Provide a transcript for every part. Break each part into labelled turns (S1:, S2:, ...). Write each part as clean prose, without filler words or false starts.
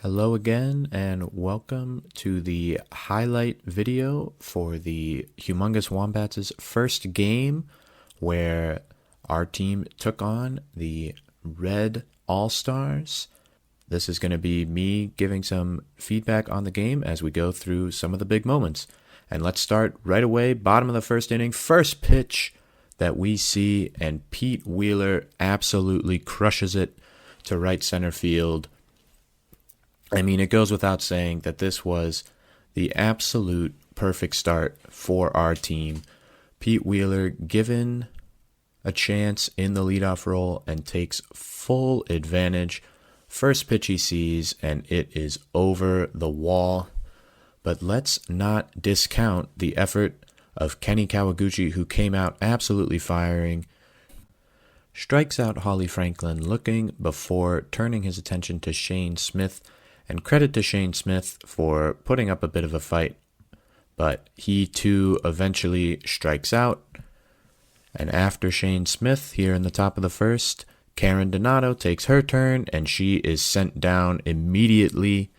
S1: Hello again, and welcome to the highlight video for the Humongous Wombats' first game, where our team took on the Red All-Stars. This is going to be me giving some feedback on the game as we go through some of the big moments. And let's start right away, bottom of the first inning, first pitch that we see, and Pete Wheeler absolutely crushes it to right center field. I mean, it goes without saying that this was the absolute perfect start for our team. Pete Wheeler given a chance in the leadoff role and takes full advantage. First pitch he sees, and it is over the wall. But let's not discount the effort of Kenny Kawaguchi, who came out absolutely firing. Strikes out Holly Franklin looking before turning his attention to Shane Smith. And credit to Shane Smith for putting up a bit of a fight, but he too eventually strikes out. And after Shane Smith, here in the top of the first, Karen Donato takes her turn, and she is sent down immediately.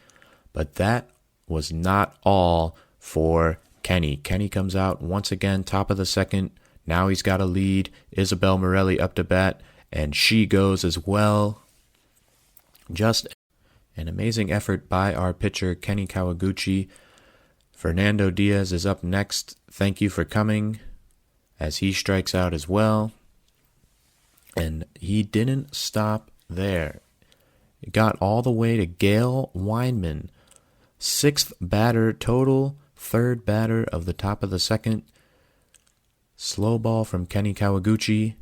S1: But that was not all for Kenny. Kenny comes out once again, top of the second. Now he's got a lead. Isabel Morelli up to bat, and she goes as well. Just an amazing effort by our pitcher, Kenny Kawaguchi. Fernando Diaz is up next. Thank you for coming, as he strikes out as well. And he didn't stop there. It got all the way to Gail Weinman. Sixth batter total, third batter of the top of the second. Slow ball from Kenny Kawaguchi.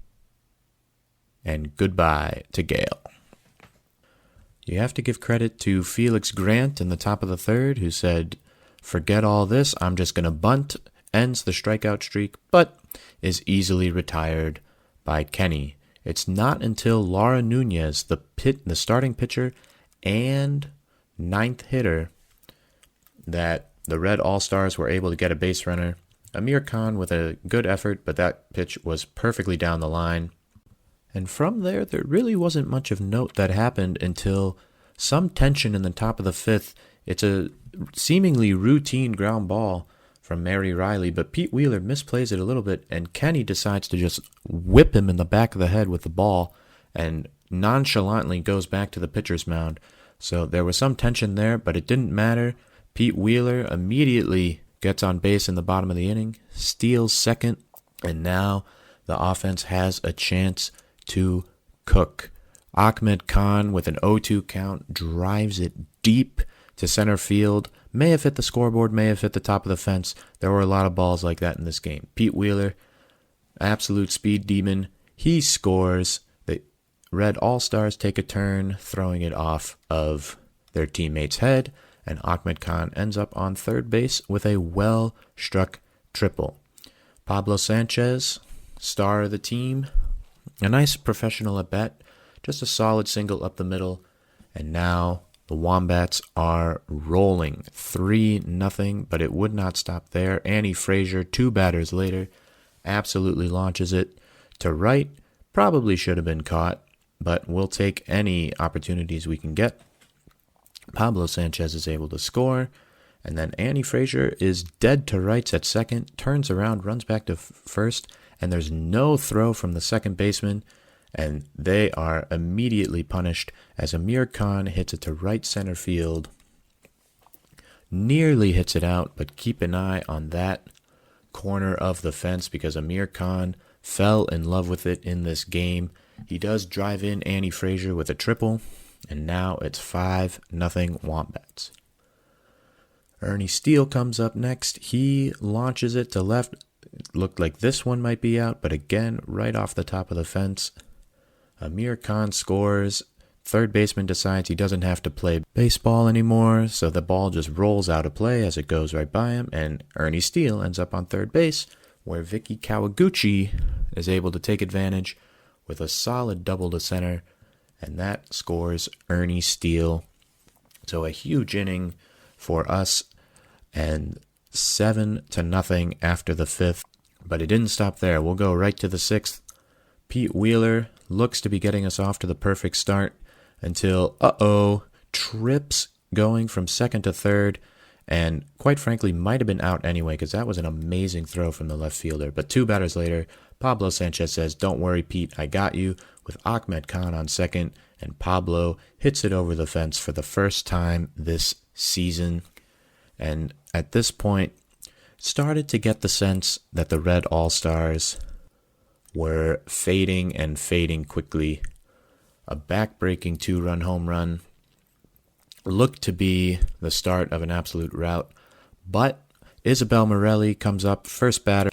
S1: And goodbye to Gail. You have to give credit to Felix Grant in the top of the third, who said, "Forget all this, I'm just going to bunt," ends the strikeout streak, but is easily retired by Kenny. It's not until Laura Nunez, the starting pitcher and ninth hitter, that the Red All-Stars were able to get a base runner. Amir Khan with a good effort, but that pitch was perfectly down the line. And from there really wasn't much of note that happened until some tension in the top of the fifth. It's a seemingly routine ground ball from Mary Riley, but Pete Wheeler misplays it a little bit, and Kenny decides to just whip him in the back of the head with the ball and nonchalantly goes back to the pitcher's mound. So there was some tension there, but it didn't matter. Pete Wheeler immediately gets on base in the bottom of the inning, steals second, and now the offense has a chance to cook. Ahmed Khan with an 0-2 count drives it deep to center field. May have hit the scoreboard, may have hit the top of the fence. There were a lot of balls like that in this game. Pete Wheeler, absolute speed demon. He scores. The Red All-Stars take a turn, throwing it off of their teammate's head, and Ahmed Khan ends up on third base with a well-struck triple. Pablo Sanchez, star of the team, a nice professional at bat, just a solid single up the middle, and now the Wombats are rolling 3-0, but it would not stop there. Annie Frazier, two batters later, absolutely launches it to right. Probably should have been caught, but we'll take any opportunities we can get. Pablo Sanchez is able to score, and then Annie Frazier is dead to rights at second, turns around, runs back to first, and there's no throw from the second baseman, and they are immediately punished as Amir Khan hits it to right center field. Nearly hits it out, but keep an eye on that corner of the fence because Amir Khan fell in love with it in this game. He does drive in Annie Frazier with a triple, and now it's 5-0 Wombats. Ernie Steele comes up next. He launches it to left. It looked like this one might be out, but again, right off the top of the fence. Amir Khan scores. Third baseman decides he doesn't have to play baseball anymore, so the ball just rolls out of play as it goes right by him, and Ernie Steele ends up on third base, where Vicky Kawaguchi is able to take advantage with a solid double to center, and that scores Ernie Steele. So a huge inning for us, and 7-0 after the fifth. But it didn't stop there. We'll go right to the sixth. Pete Wheeler looks to be getting us off to the perfect start until, trips going from second to third, and quite frankly might have been out anyway because that was an amazing throw from the left fielder. But 2 batters later, Pablo Sanchez says, "Don't worry, Pete, I got you," with Ahmed Khan on second, and Pablo hits it over the fence for the first time this season. And at this point, started to get the sense that the Red All-Stars were fading and fading quickly. A back-breaking 2-run home run looked to be the start of an absolute rout, but Isabel Morelli comes up, first batter,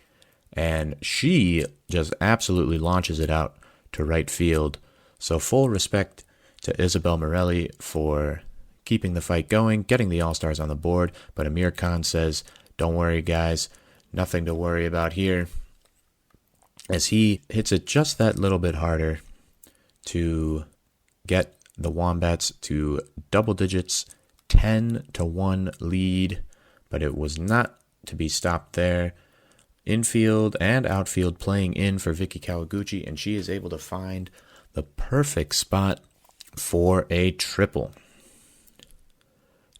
S1: and she just absolutely launches it out to right field. So full respect to Isabel Morelli for keeping the fight going, getting the All-Stars on the board, but Amir Khan says, "Don't worry, guys, nothing to worry about here," as he hits it just that little bit harder to get the Wombats to double digits, 10-1 lead, but it was not to be stopped there. Infield and outfield playing in for Vicky Kawaguchi, and she is able to find the perfect spot for a triple.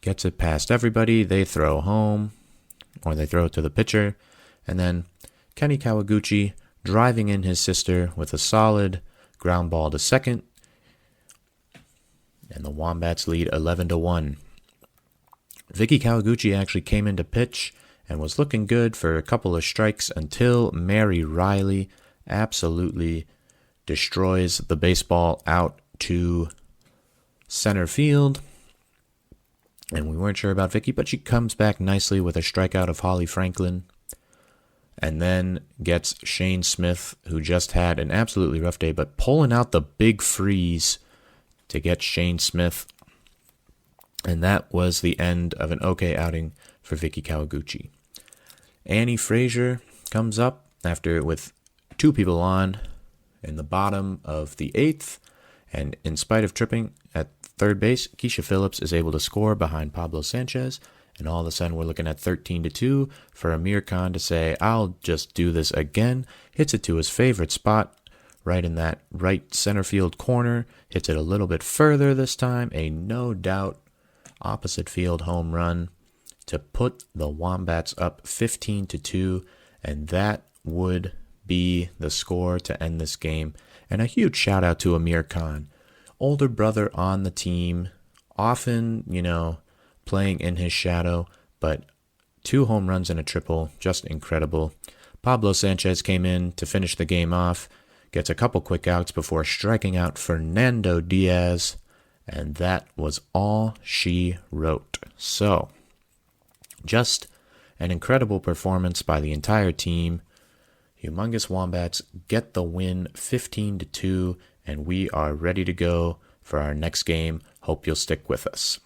S1: Gets it past everybody, they throw home, or they throw it to the pitcher, and then Kenny Kawaguchi driving in his sister with a solid ground ball to second, and the Wombats lead 11-1. Vicky Kawaguchi actually came in to pitch and was looking good for a couple of strikes until Mary Riley absolutely destroys the baseball out to center field. And we weren't sure about Vicky, but she comes back nicely with a strikeout of Holly Franklin, and then gets Shane Smith, who just had an absolutely rough day, but pulling out the big freeze to get Shane Smith. And that was the end of an okay outing for Vicky Kawaguchi. Annie Frazier comes up after with 2 people on in the bottom of the 8th, and in spite of tripping at third base, Keisha Phillips is able to score behind Pablo Sanchez, and all of a sudden we're looking at 13-2 for Amir Khan to say, "I'll just do this again." Hits it to his favorite spot, right in that right center field corner. Hits it a little bit further this time, a no doubt opposite field home run to put the Wombats up 15-2, and that would be the score to end this game. And a huge shout out to Amir Khan, older brother on the team, often, playing in his shadow, but 2 home runs and a triple, just incredible. Pablo Sanchez came in to finish the game off, gets a couple quick outs before striking out Fernando Diaz, and that was all she wrote. So, just an incredible performance by the entire team. Humongous Wombats get the win 15-2, and we are ready to go for our next game. Hope you'll stick with us.